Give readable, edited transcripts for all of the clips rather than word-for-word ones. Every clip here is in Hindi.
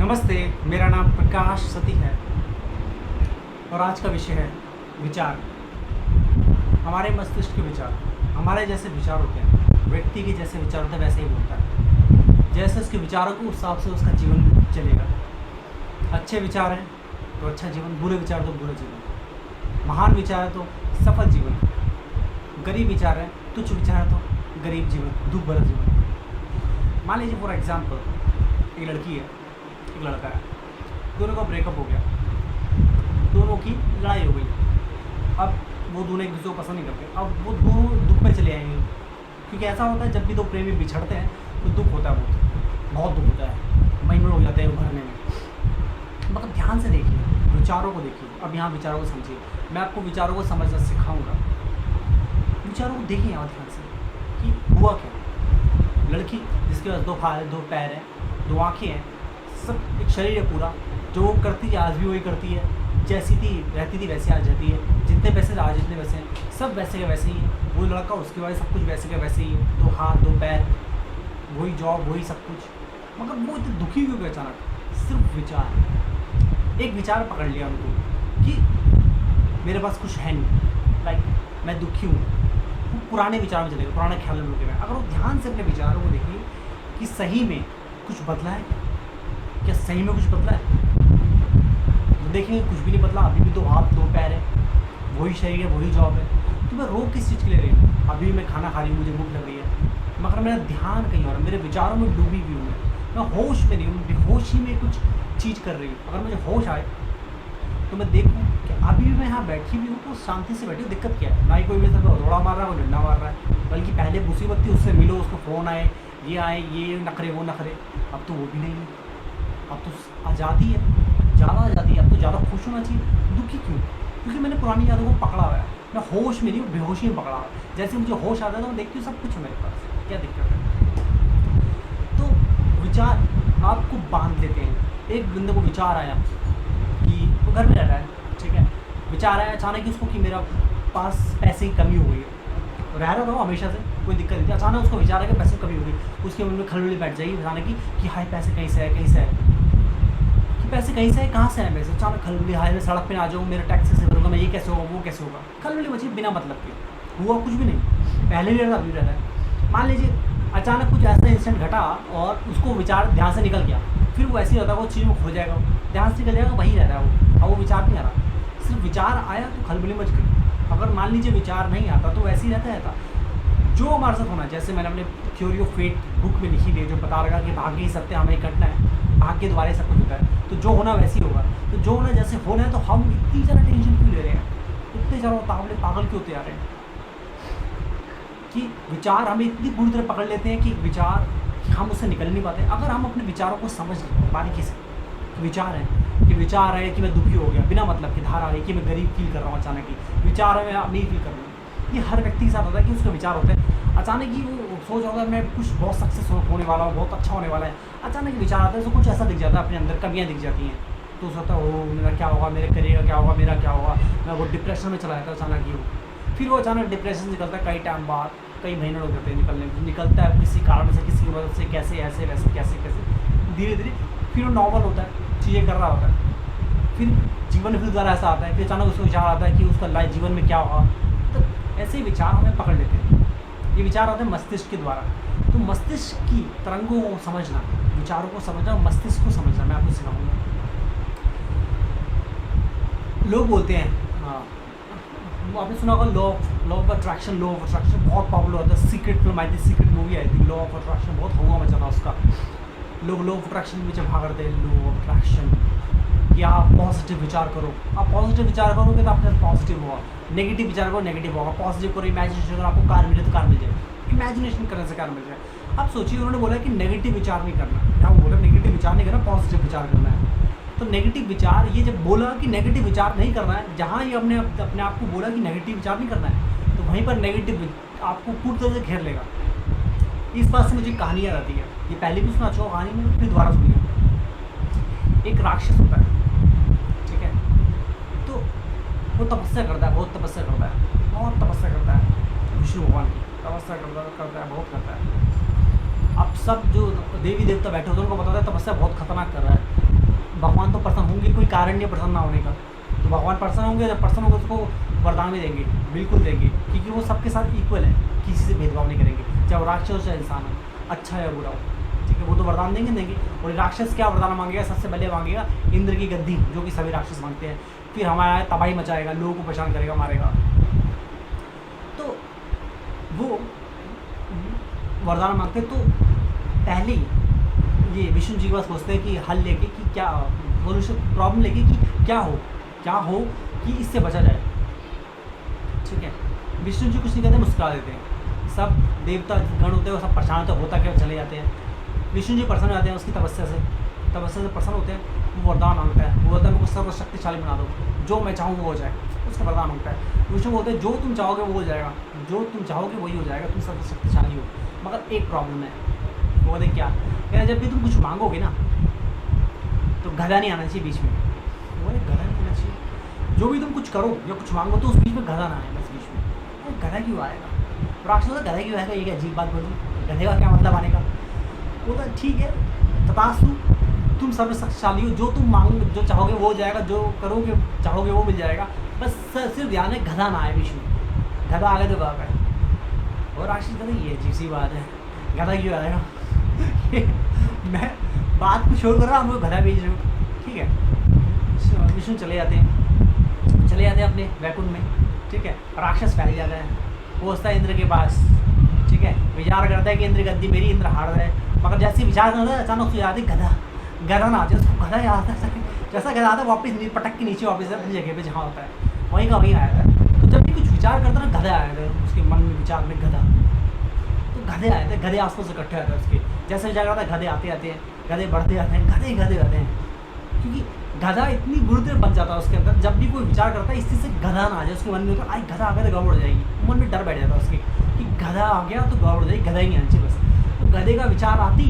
नमस्ते, मेरा नाम प्रकाश सती है और आज का विषय है विचार। हमारे मस्तिष्क के विचार, हमारे जैसे विचार होते हैं, व्यक्ति के जैसे विचार होते हैं वैसे ही बोलता है। जैसे उसके विचारों के हिसाब से उसका जीवन चलेगा। अच्छे विचार हैं तो अच्छा जीवन, बुरे विचार तो बुरा जीवन, महान विचार है तो सफल जीवन, गरीब विचार है, तुच्छ विचार है तो गरीब जीवन, दुख भरा जीवन। मान लीजिए फॉर एग्जाम्पल एक लड़की है, एक लड़का है, दोनों का ब्रेकअप हो गया, दोनों की लड़ाई हो गई। अब वो दोनों एक दूसरे को पसंद नहीं करते, अब वो दोनों दुख में चले आएंगे। क्योंकि ऐसा होता है जब भी दो प्रेमी बिछड़ते हैं तो दुख होता है, बहुत दुख होता है, महीनों हो जाते हैं उभरने में। मतलब ध्यान से देखिए, विचारों को देखिए। अब यहाँ विचारों को समझिए, मैं आपको विचारों को समझना सिखाऊंगा। विचारों को देखिए यहाँ ध्यान से कि हुआ क्या। लड़की जिसके पास दो पैर हैं, दो आँखें हैं, सब एक शरीर है पूरा, जो वो करती है आज भी वही करती है, जैसी थी रहती थी वैसे आज रहती है, जितने पैसे आज जितने पैसे हैं सब वैसे के वैसे ही है। वो लड़का उसके बाद सब कुछ वैसे के वैसे ही है, दो हाथ दो पैर, वही जॉब वही सब कुछ। मगर वो इतने दुखी क्यों गए अचानक? सिर्फ विचार, एक विचार पकड़ लिया उनको कि मेरे पास कुछ है नहीं, लाइक मैं दुखी हूँ। वो पुराने विचार में चलेगा, पुराने ख्याल में रुके। अगर वो ध्यान से अपने विचारों को देखिए कि सही में कुछ बदला है क्या, सही में कुछ बदला है, तो देखेंगे कुछ भी नहीं बदला। अभी भी दो हाथ दो पैर है, वही शरीर है, वही जॉब है। तो मैं रोक किस चीज़ के ले रही हूँ? अभी मैं खाना खा रही हूँ, मुझे भूख लग रही है, मगर मेरा ध्यान कहीं और है, मेरे विचारों में डूबी हुई हूँ। मैं होश में नहीं हूँ, बेहोशी में कुछ चीज़ कर रही हूँ। अगर मुझे होश आए तो मैं देखूँ कि अभी भी मैं यहाँ बैठी हुई हूँ तो शांति से बैठी हूँ, दिक्कत क्या है? ना ही कोई मेरे साथ दौड़ा मार रहा है, कोई डंडा मार रहा है। बल्कि पहले मुसीबत थी, उससे मिलो, उसको फ़ोन आए, ये आए, ये नखरे वो नखरे। अब तो वो भी नहीं है, अब तो आज़ादी है, ज़्यादा आज़ादी है। अब तो ज़्यादा खुश होना चाहिए। दुखी क्यों? क्योंकि मैंने पुरानी यादों को पकड़ा हुआ है। मैं होश में नहीं हूँ, बेहोशी में पकड़ा हुआ है। जैसे मुझे होश आता है तो मैं देखती हूँ सब कुछ है मेरे पास, क्या दिक्कत है? तो विचार आपको बांध लेते हैं। एक बंदे को विचार आया कि वो घर में रह रहा है, ठीक है, विचार आया अचानक ही उसको कि मेरा पास पैसे की कमी हो गई है। रह रहा था हमेशा से, कोई दिक्कत नहीं थी, अचानक उसको विचार है कि पैसे की कमी हो गई। उसके मन में खलबली बैठ जाएगी बताने की कि हाय पैसे कहीं से है, कहीं से है, कि पैसे कहीं से है, कहाँ से है पैसे। अचानक खलबली, हाय मैं सड़क पे आ जाऊँ, मेरा टैक्सी से भरूँगा मैं, ये कैसे होगा वो कैसे होगा। खलबली मची बिना मतलब के, हुआ कुछ भी नहीं, पहले भी रहता अभी रहता है। मान लीजिए अचानक कुछ ऐसा इंसिडेंट घटा और उसको विचार ध्यान से निकल गया, फिर वो ऐसे ही होता है, वो चीज़ में खो जाएगा, ध्यान से निकल जाएगा, वहीं रह रहा है वो, अब वो विचार नहीं आ रहा। सिर्फ विचार आया तो खलबली मच गई। अगर मान लीजिए विचार नहीं आता तो वैसे ही रहता। जो हमारे साथ होना है, जैसे मैंने अपने थ्योरी ऑफ फेट बुक में लिखी थी, जो बता रहा कि भाग्य ही सत्य, हमें करना है, भाग्य द्वारा सब कुछ होता है, तो जो होना वैसे ही होगा। तो जो होना जैसे होना है, तो हम इतनी ज़्यादा टेंशन क्यों ले रहे हैं, इतने ज़्यादा तावले पागल क्यों होते जा रहे हैं कि विचार हमें इतनी बुरी तरह पकड़ लेते हैं कि विचार कि हम उससे निकल नहीं पाते। अगर हम अपने विचारों को समझ लें बारीकी से, विचार है कि मैं दुखी हो गया, बिना मतलब की धारा आ रही कि मैं गरीब फील कर रहा हूँ, अचानक ही विचार है मैं अमीर फील कर रहा हूँ। ये हर व्यक्ति के साथ होता है कि उसके विचार होते हैं। अचानक ही वो सोच होता है मैं कुछ बहुत सक्सेस होने वाला हूँ, बहुत अच्छा होने वाला है। अचानक ही विचार आता है तो कुछ ऐसा दिख जाता है, अपने अंदर कमियाँ दिख जाती हैं, तो सोचता है ओ मेरा क्या होगा, मेरे करियर का क्या होगा, मेरा क्या होगा। मैं वो डिप्रेशन में चला जाता है अचानक ही। फिर वो अचानक डिप्रेशन निकलता है कई टाइम बाद, कई महीने लग जाते हैं निकलता है किसी कारण से, किसी की मदद से, कैसे ऐसे वैसे कैसे धीरे धीरे फिर वो नॉर्मल होता है, चीज़ें कर रहा होता है। फिर जीवन में फिर दोबारा ऐसा आता है, फिर अचानक उसको विचार आता है कि उसका लाइफ जीवन में क्या होगा। तो ऐसे ही विचार हमें पकड़ लेते हैं। ये विचार आते हैं मस्तिष्क के द्वारा। तो मस्तिष्क की तरंगों को समझना, विचारों को समझना, मस्तिष्क को समझना मैं आपको सिखाऊंगा। लोग बोलते हैं, हाँ आपने सुना होगा लॉ ऑफ अट्रैक्शन बहुत पॉपुलर होता है। सीक्रेट फिल्म आई थी, सीक्रेट मूवी आई थी, लॉ ऑफ अट्रैक्शन बहुत हुआ मचा था उसका। लोग लॉ ऑफ अट्रैक्शन में जब भाग करते हैं, लॉ ऑफ अट्रैक्शन कि आप पॉजिटिव विचार करो, आप पॉजिटिव विचार करोगे तो आपके साथ पॉजिटिव होगा, नेगेटिव विचार करो नेगेटिव होगा, पॉजिटिव करो, इमेजिनेशन करो, आपको कार मिले तो कार मिल जाए, इमेजिनेशन करने से कार मिल जाए। आप सोचिए उन्होंने बोला कि नेगेटिव विचार नहीं करना, यहाँ बोला नेगेटिव विचार नहीं करना, पॉजिटिव विचार करना है। तो नेगेटिव विचार, ये जब बोला कि नेगेटिव विचार नहीं करना है, जहाँ ये अपने आप को बोला कि नेगेटिव विचार नहीं करना है, तो वहीं पर नेगेटिव आपको पूरी तरह से घेर लेगा। इस बात से मुझे कहानी याद आती है, ये पहले भी सुना चुका कहानी में, फिर दोबारा सुनिए। एक राक्षस होता है, ठीक है, तो वो तपस्या करता है, बहुत तपस्या करता है विष्णु भगवान की, तपस्या करता है, बहुत करता है। अब सब जो देवी देवता बैठे होते हैं उनको पता है तपस्या बहुत खतरनाक कर रहा है, भगवान तो प्रसन्न होंगे, कोई कारण नहीं है प्रसन्न ना होने का। तो भगवान प्रसन्न होंगे, जब प्रसन्न होंगे उसको वरदान भी देंगे, बिल्कुल देंगे, क्योंकि वो सबके साथ इक्वल है, किसी से भेदभाव नहीं करेंगे, चाहे वो राक्षस हो चाहे इंसान हो, अच्छा या बुरा हो, ठीक है। वो तो वरदान देंगे। और राक्षस क्या वरदान मांगेगा? सबसे पहले मांगेगा इंद्र की गद्दी, जो कि सभी राक्षस मांगते हैं। फिर हमारा तबाही मचाएगा, लोगों को परेशान करेगा, मारेगा। तो वो वरदान मांगते तो पहले ये विष्णु जी के पास सोचते हैं कि हल लेके कि क्या सोल्यूशन, प्रॉब्लम लेके कि क्या हो कि इससे बचा जाए, ठीक है। विष्णु जी कुछ नहीं कहते, मुस्कुरा देते हैं। सब देवता गण होते हैं वो सब परेशान होता क्या चले जाते हैं। विष्णु जी प्रसन्न हो जाते हैं उसकी तपस्या से प्रसन्न होते हैं। वो वरदान मांगता है, वो बोलता है मेरे को सर्वशक्तिशाली बना दो, जो मैं चाहूँ वो हो जाए, उसका वरदान मांगता है। विष्णु बोलते हैं जो तुम चाहोगे वो हो जाएगा, जो तुम चाहोगे वही हो जाएगा, तुम सर्वशक्तिशाली हो। मगर एक प्रॉब्लम है। वो बोलते क्या? यार जब भी तुम कुछ मांगोगे ना तो गधा नहीं आना चाहिए बीच में। बोले गधा नहीं आना चाहिए, जो भी तुम कुछ करो या कुछ मांगो तो उस बीच में गधा ना आए, बस बीच में। गधा क्यों आएगा? राक्षस बोलता गधा क्यों आएगा, ये क्या अजीब बात बोली, गधे का क्या मतलब आने का? बोलता ठीक है तथास्तु, तुम सर्वशक्तिशाली हो, जो तुम मांगोगे जो चाहोगे वो हो जाएगा, जो करोगे चाहोगे वो मिल जाएगा, बस सिर्फ ध्यान है गधा ना आए बीच में। गधा आ गया तो बाप है। और राक्षस कहते ये अजीब सी बात है, गधा क्यों आएगा? मैं बात कुछ और कर रहा हूँ, गधा भेज रहे हो, ठीक है। विष्णु चले जाते हैं अपने वैकुंठ में, ठीक है। राक्षस फैल जाता है, पहुँचता है इंद्र के पास, ठीक है। विचार करता है कि इंद्र गद्दी मेरी, इंद्र हार रहा है। मगर जैसे विचार करता है अचानक से याद है गधा ना आ जाए, उसको गधा याद आता है। जैसा गधा आता है वापस पटक के नीचे वापस अपनी जगह पे जहाँ होता है वहीं का वहीं आया था। तो जब भी कुछ विचार करता ना गधा आया था उसके मन में, विचार में गधा, तो गधे आए थे, गधे आसपास इकट्ठे आते हैं उसके। जैसे विचार करता है गधे आते हैं, गधे बढ़ते आते हैं, गधे आते हैं, क्योंकि गधा इतनी बुरी तरह बन जाता है उसके अंदर। जब भी कोई विचार करता है इसी से गधा ना आ जाए उसके मन में, तो आई गधा आ गया तो गड़बड़ हो जाएगी, मन में डर बैठ जाता है उसके कि गधा आ गया तो गड़बड़ हो जाएगी, गधा ही नहीं आना चाहिए बस। तो गधे का विचार आती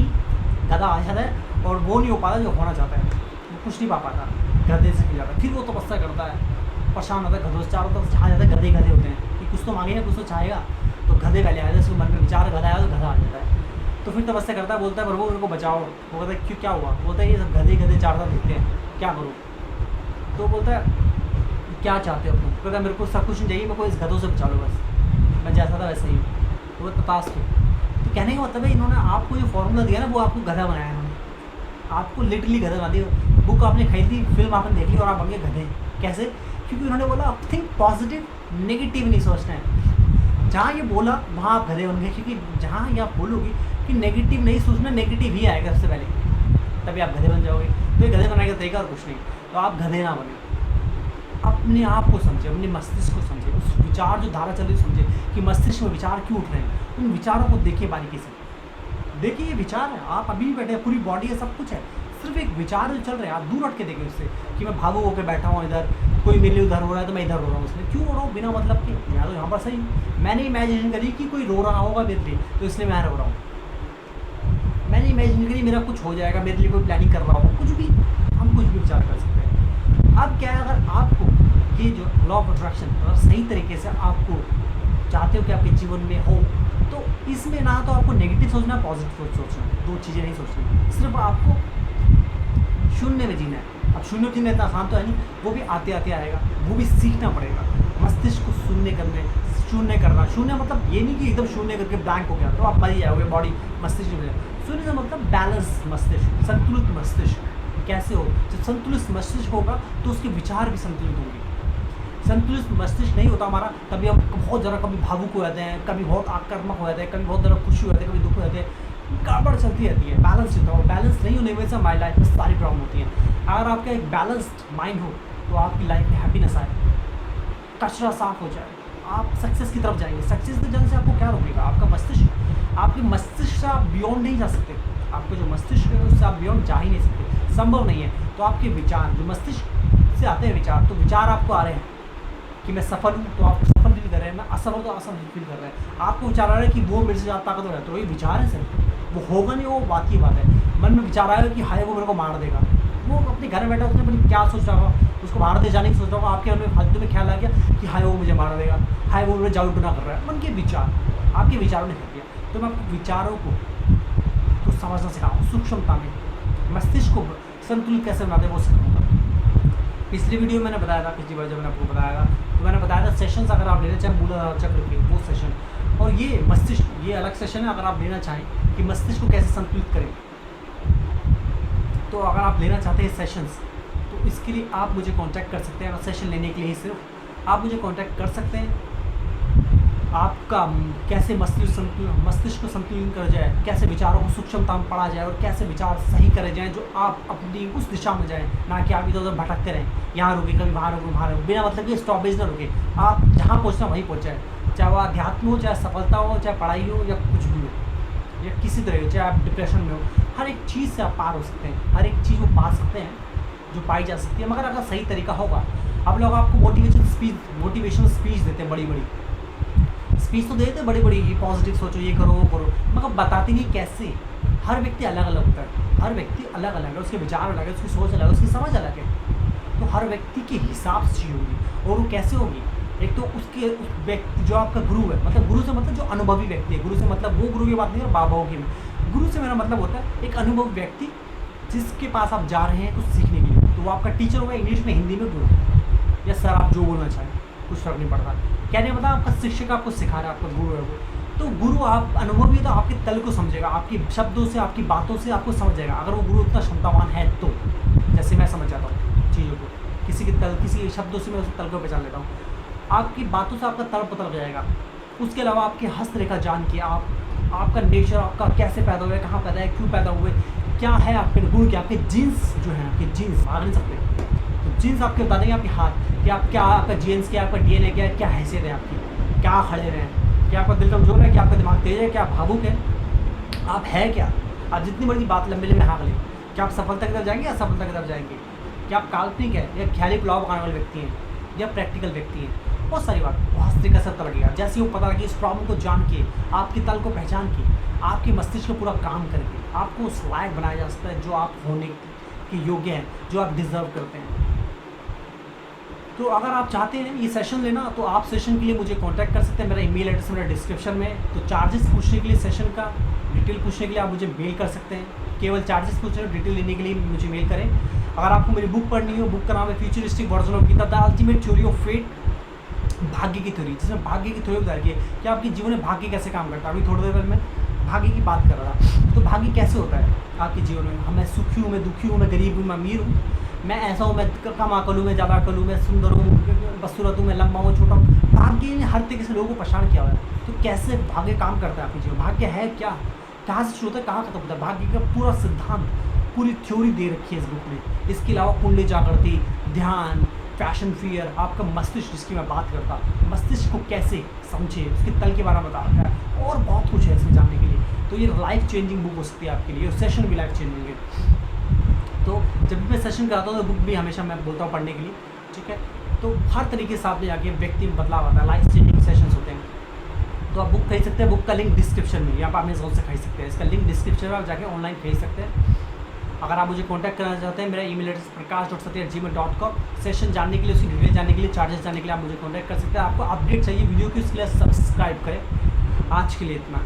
गधा आ जाता है और वो नहीं हो पाता जो होना चाहता है, वो कुछ नहीं पा पाता, गधे से जाता है। फिर वो तपस्या करता है, परेशान होता है गधों से, चारों तरफ जहाँ जाता है गधे होते हैं कि कुछ तो मांगेगा कुछ तो चाहेगा। तो गधे पहले आया था उसके मन में विचार, गधा आया तो गधा आ जाता है। तो फिर तपस्या करता है, बोलता है प्रभु मेरे को बचाओ। वो कहता है क्यों क्या हुआ? बोलता है ये सब गधे चार तरफ दिखते हैं, क्या करूँ? तो बोलता है क्या चाहते हो तुम? कहता है मेरे को सब कुछ नहीं चाहिए, मेरे को इस गधों से बचा लो बस, मैं जैसा था वैसे ही हूँ। तो वो तथास्तु। तो कहने का मतलब है इन्होंने आपको जो फॉर्मूला दिया ना वो आपको गधा बनाया इन्होंने, आपको लिटरली गधा बना दिया। बुक आपने खरीदी, फिल्म आपने देख ली और आप बन गए गधे। कैसे? क्योंकि उन्होंने बोला थिंक पॉजिटिव, नेगेटिव नहीं सोचना है। जहाँ ये बोला वहाँ आप गधे बन गए, क्योंकि जहाँ ये आप बोलोगे कि नेगेटिव नहीं सोचना, नेगेटिव ही आएगा सबसे पहले, तभी आप गधे बन जाओगे। तो ये गधे बनाने का तरीका और कुछ नहीं। तो आप गधे ना बने, अपने आप को समझे, अपने मस्तिष्क को समझे, उस विचार जो धारा चल रही है समझे कि मस्तिष्क में विचार क्यों उठ रहे हैं। उन विचारों को देखिए बारीकी से, देखिए ये विचार है, आप अभी भी बैठे हैं, पूरी बॉडी है, सब कुछ है, सिर्फ एक विचार जो चल रहे हैं, आप दूर हट के देखिए उससे कि मैं भावुक होकर बैठा हूँ इधर, कोई मेरे लिए उधर हो रहा है तो मैं इधर हो रहा हूँ, उसमें क्यों हो रहा हूँ बिना मतलब कि? मैं तो यहाँ पर सही हूँ। मैंने इमेजिनेशन करी कि कोई रो रहा होगा मेरे लिए तो इसलिए मैं रो रहा हूँ। मैंने इमेजिन करी मेरा कुछ हो जाएगा, मेरे लिए कोई प्लानिंग कर रहा होगा, कुछ भी, हम कुछ भी विचार कर सकते हैं। अब क्या है, अगर आपको ये जो लॉ ऑफ अट्रैक्शन अगर सही तरीके से आपको चाहते हो कि आपके जीवन में हो, तो इसमें ना तो आपको नेगेटिव सोचना, पॉजिटिव सोचना, दो चीज़ें नहीं सोचनी, सिर्फ आपको शून्य में जीना है। अब शून्य में जीना इतना आसान तो है नहीं, वो भी आते आते आएगा, वो भी सीखना पड़ेगा। मस्तिष्क को शून्य करना, शून्य मतलब ये नहीं कि एकदम शून्य करके ब्लैंक हो गया तो आप मर ही जाओगे, बॉडी मस्तिष्क में। शून्य का मतलब बैलेंस मस्तिष्क, संतुलित मस्तिष्क। कैसे हो? जब संतुलित मस्तिष्क होगा तो उसके विचार भी संतुलित होंगे। संतुलित मस्तिष्क नहीं होता हमारा, कभी हम बहुत ज़्यादा कभी भावुक हो जाते हैं, कभी बहुत आक्रामक हो जाते हैं, कभी बहुत ज़्यादा खुशी हो जाते हैं, कभी दुख हो जाते हैं, गड़बड़ चलती रहती है। बैलेंस होता है, बैलेंस नहीं होने की वजह से हमारी लाइफ में सारी प्रॉब्लम होती हैं। अगर आपका एक बैलेंस्ड माइंड हो तो आपकी लाइफ में हैप्पीनेस आए, कचरा साफ हो जाए, आप सक्सेस की तरफ जाएंगे। सक्सेस के जन से आपको क्या रोकेगा? आपका मस्तिष्क। आपके मस्तिष्क से आप बियॉन्ड नहीं जा सकते, आपका जो मस्तिष्क है उससे आप बियॉन्ड जा ही नहीं सकते, संभव नहीं है। तो आपके विचार जो मस्तिष्क से आते हैं विचार, तो विचार आपको आ रहे हैं कि मैं सफल हूँ तो आप सफल फील कर रहे हैं, मैं असफल हूँ तो असफल फील कर रहे हैं। आपको विचार आ रहा है कि वो मेरे से ज़्यादा ताकतवर है, तो वही विचार है सर, वो होगा नहीं, वो बात की बात है। मन में विचार आएगा कि हाय वो मेरे को मार देगा, वो अपने घर में बैठा उसने अपनी क्या सोच रहा होगा, उसको बाहर दे जाने की सोच रहा होगा, आपके मन में फालतू में ख्याल आ गया कि हाय वो मुझे मार देगा, हाय वो मुझे जादू टोना कर रहा है। मन के विचार आपके विचारों ने कर दिया। तो मैं आपको विचारों को तो समझना सिखाऊँ सूक्ष्मता में, मस्तिष्क को संतुलित कैसे बनाते हैं वो सिखाऊंगा। पिछली वीडियो मैंने बताया था, पिछली बार जब मैंने आपको बताया तो मैंने बताया था सेशंस अगर आप लेना चाहें मूलाधार चक्र के वो सेशन, और ये मस्तिष्क ये अलग सेशन है। अगर आप लेना चाहें कि मस्तिष्क को कैसे संतुलित करें, तो अगर आप लेना चाहते हैं सेशंस तो इसके लिए आप मुझे कांटेक्ट कर सकते हैं। अगर सेशन लेने के लिए सिर्फ आप मुझे कांटेक्ट कर सकते हैं। आपका कैसे मस्तिष्क को संतुलित कर जाए, कैसे विचारों को सूक्ष्मता में पढ़ा जाए और कैसे विचार सही करे जाएँ जो आप अपनी उस दिशा में जाएँ, ना कि आप इधर उधर भटकते रहें, यहाँ रुके कभी वहाँ रुके वहाँ रुके, बिना मतलब कि स्टॉपेज ना रुके। आप जहाँ पहुँचना वहीं पहुँच जाए, चाहे वो अध्यात्म हो, चाहे सफलता हो, चाहे पढ़ाई हो या कुछ भी हो या किसी तरह हो, चाहे आप डिप्रेशन में हो, हर एक चीज़ से आप पार हो सकते हैं। हर एक चीज़ वो पा सकते हैं जो पाई जा सकती है, मगर अगर सही तरीका होगा। अब लोग आपको मोटिवेशनल स्पीच देते हैं, बड़ी बड़ी स्पीच तो देते हैं, बड़ी बड़ी पॉजिटिव सोचो, ये करो वो करो, मगर बताते नहीं कैसे। हर व्यक्ति अलग अलग होता है, हर व्यक्ति अलग अलग है, उसके विचार अलग है, उसकी सोच अलग है, उसकी समझ अलग है। तो हर व्यक्ति के हिसाब से होगी, और वो कैसे होगी। एक तो उसके उस व्यक्ति जो आपका गुरु है, मतलब गुरु से मतलब जो अनुभवी व्यक्ति है, गुरु से मतलब वो गुरु की बात नहीं है बाबाओं की, गुरु से मेरा मतलब होता है एक अनुभवी व्यक्ति जिसके पास आप जा रहे हैं कुछ सीखने के लिए। तो वो आपका टीचर होगा, इंग्लिश में हिंदी में गुरु या सर, आप जो बोलना चाहें कुछ फर्क नहीं पड़ता। कहने मतलब आपका शिक्षक आपको सिखा रहा है, आपका गुरु है वो। तो गुरु आप अनुभवी है तो आपके तल को समझेगा, आपकी शब्दों से आपकी बातों से आपको समझ जाएगा। अगर वो गुरु उतना क्षमतावान है तो, जैसे मैं समझ जाता हूँ चीज़ों को, किसी शब्दों से मैं उस तल को पहचान लेता हूँ। आपकी बातों से आपका तल पता लग जाएगा। उसके अलावा आपकी हस्तरेखा जान के आपका नेचर, आपका कैसे पैदा हुआ है, कहाँ पैदा है, क्यों पैदा हुए, क्या है आपके गुण, क्या आपके जीन्स जो है, आपके जीन्स भाग नहीं सकते, तो जीन्स आपके बता देंगे, आपके हाथ कि आप क्या, आपका जीन्स क्या, आपका डीएनए क्या है, क्या हैसियत है आपकी, क्या खड़े रहे हैं, क्या आपका दिल कमजोर है, क्या आपका दिमाग तेज है, क्या आप भावुक है, आप है क्या। आप जितनी बड़ी बात लंबे लंबे हाँक लें, क्या आप सफलता की तरफ जाएंगे या असफलता की तरफ जाएंगे, क्या आप काल्पनिक है या ख्याली पुलाव पकाने वाले व्यक्ति हैं या प्रैक्टिकल व्यक्ति हैं। बहुत सारी बात बहुत तरीके से पता लगेगा। जैसे वो पता लगे, इस प्रॉब्लम को जान के, आपकी तल को पहचान के, आपके मस्तिष्क को पूरा काम करके आपको उस लायक बनाया जा सकता है जो आप होने के योग्य हैं, जो आप डिज़र्व करते हैं। तो अगर आप चाहते हैं ये सेशन लेना, तो आप सेशन के लिए मुझे कांटेक्ट कर सकते हैं। मेरा ईमेल एड्रेस मेरा डिस्क्रिप्शन में। तो चार्जेस पूछने के लिए, सेशन का डिटेल पूछने के लिए आप मुझे मेल कर सकते हैं। केवल चार्जेस पूछने और डिटेल लेने के लिए मुझे मेल करें। अगर आपको मेरी बुक पढ़नी हो, बुक का नाम है futuristic version of Gita, the ultimate theory of fate, भाग्य की थ्योरी, जिसमें भाग्य की थ्योरी बताई है कि आपके जीवन में भाग्य कैसे काम करता है। अभी थोड़ी देर पहले मैं भाग्य की बात कर रहा था। तो भाग्य कैसे होता है आपके जीवन में। मैं सुखी हूँ, मैं दुखी हूँ, मैं गरीब हूँ, मैं अमीर हूँ, मैं ऐसा हूँ, मैं कम अकल हूँ, मैं ज़्यादा अकल हूँ, मैं सुंदर हूँ, बदसूरत हूँ, मैं लंबा हूँ, छोटा हूँ। भाग्य ने हर तरीके से लोगों को परेशान किया हुआ है। तो कैसे भाग्य काम करता है आपके जीवन, भाग्य है क्या, कहाँ से शुरू होता है, कहाँ खत्म होता है। भाग्य का पूरा सिद्धांत, पूरी थ्योरी दे रखी है इस बुक में। इसके अलावा कुंडली जागृति, ध्यान, पैशन, फियर, आपका मस्तिष्क जिसकी मैं बात करता, मस्तिष्क को कैसे समझे, उसके तल के बारे में बता रखा है, और बहुत कुछ है इसमें जानने के लिए। तो ये लाइफ चेंजिंग बुक हो सकती है आपके लिए, और सेशन भी लाइफ चेंजिंग है। तो जब भी मैं सेशन कराता हूँ तो बुक भी हमेशा मैं बोलता हूँ पढ़ने के लिए, ठीक है। तो हर तरीके से आपने जाके व्यक्ति में बदलाव आता है, लाइफ चेंजिंग सेशंस होते हैं। तो आप बुक खरीद सकते हैं, बुक का लिंक डिस्क्रिप्शन में, या आप अमेज़ॉन से खरीद सकते हैं। इसका लिंक डिस्क्रिप्शन में आप जाके ऑनलाइन खरीद सकते हैं। अगर आप मुझे कांटेक्ट करना चाहते हैं, मेरा ईमेल एड्रेस prakash.sathi@gmail.com। सेशन जानने के लिए, उसकी डिटेल जानने के लिए, चार्जेस जानने के लिए आप मुझे कांटेक्ट कर सकते हैं। आपको अपडेट चाहिए वीडियो की, उसके लिए सब्सक्राइब करें। आज के लिए इतना।